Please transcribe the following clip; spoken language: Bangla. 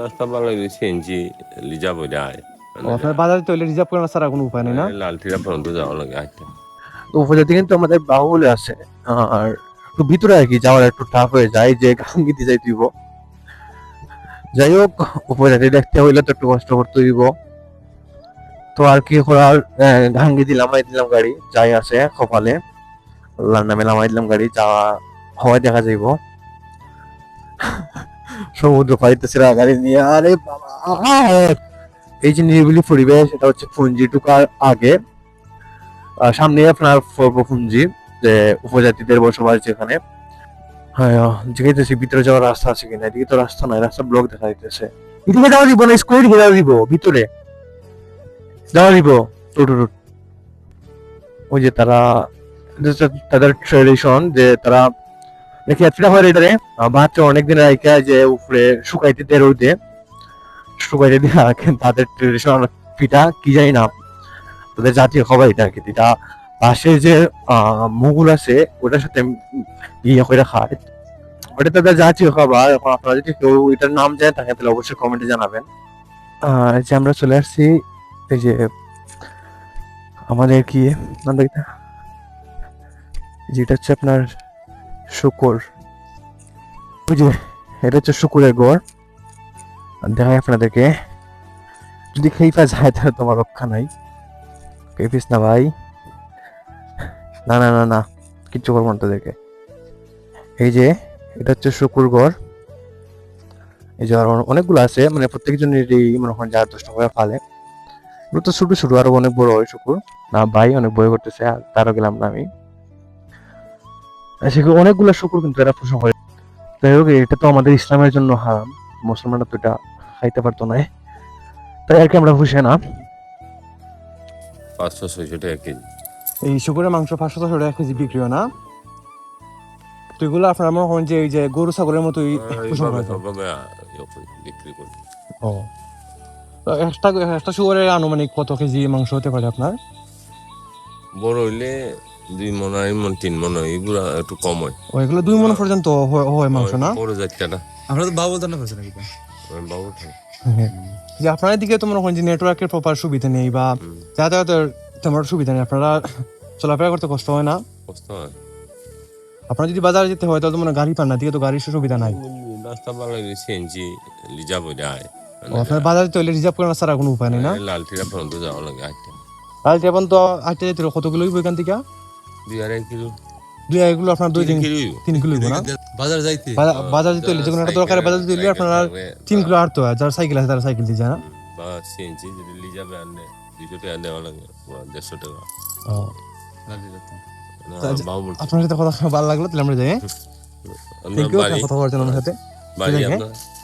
রাস্তা বাংলাদেশ সিএনজি রিজার্ভ হয়ে যায় ও, আপনার বাজারে তো রিজার্ভ করার ছাড়া কোনো উপায় নেই না? লালটিরা পর্যন্ত যাওয়া লাগে হাঁটতে। তো উপজাতি কিন্তু আমাদের বাহুবলে আছে, আর একটু ভিতরে আর কি যাওয়ার একটু টাফ হয়ে যায়, যে গাঙ্গিতে যাই তুইব। যাই হোক, উপজাতি দেখতে হইলে তো একটু কষ্ট করতে হইব। তো আর কি করার, গাঙ্গি দিলাম গাড়ি যাই আছে কপালে, আল্লাহর নামে নামাই দিলাম গাড়ি, যাওয়া হওয়ায় দেখা যাইব। সমুদ্র পাড়িতেছে গাড়ি নিয়ে, আরে বাবা। এই যে নিরিবিলি পরিবেশ, এটা হচ্ছে ফুঞ্জি ঢুকার আগে। সামনে আপনার ফুঞ্জি, যে উপজাতিদের বসবাস যেখানে। হ্যাঁ, জিজ্ঞাসা ভিতরে যাওয়ার রাস্তা আছে কিনা, এদিকে তো রাস্তা নাই, রাস্তা ব্লক দেখা যাইতেছে। এদিকে যাওয়া দিব না, স্কুলের দিকে যাওয়া দিব, ভিতরে যাওয়া দিব। ওই যে তারা, তাদের ট্রেডিশন, যে তারা দেখি এতটা হয় এটারে ভাতটা অনেকদিন রাইখা যে উপরে শুকাইতে দেয় রোদে, শুকাইতে দিয়ে তাদের ট্রেডিশনাল পিঠা কি জানি না, তাদের জাতীয় খাবার এটা আর কি। এটা পাশে যে মুগুল আছে ওটার সাথে ইয়ে করে খায়, ওটা তাদের জাতীয় খাবার। এখন আপনারা যদি কেউ এটার নাম জানেন তাকে তাহলে অবশ্যই কমেন্টে জানাবেন। যে আমরা চলে আসছি এই যে আমাদের কি নাম দেখতে, যেটা হচ্ছে আপনার শুকুর, ওই যে এটা হচ্ছে শুকুরের গড়। দেখাই আপনাদেরকে, যদি খেইফা যায় তাহলে তোমার রক্ষা নাই। খেইফিস না ভাই, না না না না, কিচ্ছু করবো না তাদেরকে। এই যে এটা হচ্ছে শুকুর গড়, এই যে আরো অনেকগুলো আছে, মানে প্রত্যেকজনেরই মনে হয় 10টা করে ফালে। এগুলো তো ছোট ছোট, আরো অনেক বড় হয় শুকুর। না ভাই, অনেক বই করতেছে, আর তারও গেলাম না আমি। সেগুলো অনেকগুলো শুকুর কিন্তু এরা পোষণ করে। যাই হোক, এটা তো আমাদের ইসলামের জন্য হারাম, মুসলমানরা তো এটা খাইতে পারতো না, তাই আর কি আমরা পুষে না। 500-600 টাকা কেজি। এই শুকুরের মাংস 500-600 টাকা কেজি বিক্রি হয় না? তো এগুলো আপনার মনে হয় যে এই যে গরু ছাগলের মতোই পোষণ করা যায়। বিক্রি করি। ও, তো একটা শুকুরের আনুমানিক কত কেজি মাংস হতে পারে আপনার? বড় হইলে 2 মণ, 2.5 মণ, 3 মণ, এগুলা একটু কম হয়। ও, এগুলো 2 মণ পর্যন্ত হয় মাংস না? বড় জাতটা আমরা তো বাবু জানা পারছি নাকি? বাবু যে আপনার দিকে তো মনে হয় যে নেটওয়ার্কের প্রপার সুবিধা নেই বা যাতায়াতের তেমন সুবিধা নেই, আপনারা চলাফেরা করতে কষ্ট হয় না? কষ্ট হয়। আপনার যদি বাজারে যেতে হয় তাহলে তো মনে হয় গাড়ি পান না, দিকে তো গাড়ির সুবিধা নাই। রাস্তা বাংলাদেশ সিএনজি রিজার্ভ হয়ে যায়। ও, আপনার বাজারে তো রিজার্ভ করার ছাড়া কোনো উপায় নেই না? লালটিরা পর্যন্ত যাওয়া লাগে হাঁটতে। তাহলে এখন তো হাঁটতে যেতে কত কিলো এখান থেকে? 2-2.5 কিলো। এগুলো আপনার 3 কিলো না? বাজার যাইতে বাজার যেতে হলে যে কোনো একটা দরকারে বাজার যেতে হলে আপনার 3 কিলো হাঁটতে হয়। যারা সাইকেল আছে তারা সাইকেল দিয়ে যায় না? বা সিএনজি যদি রিজার্ভে আনলে 200 টাকা দেওয়া লাগে, 150 টাকা। আপনার সাথে কথা ভালো লাগলো, তাহলে আমরা যাই। থ্যাংক ইউ কথা বলার জন্য আমার সাথে। বাড়ি আপনার?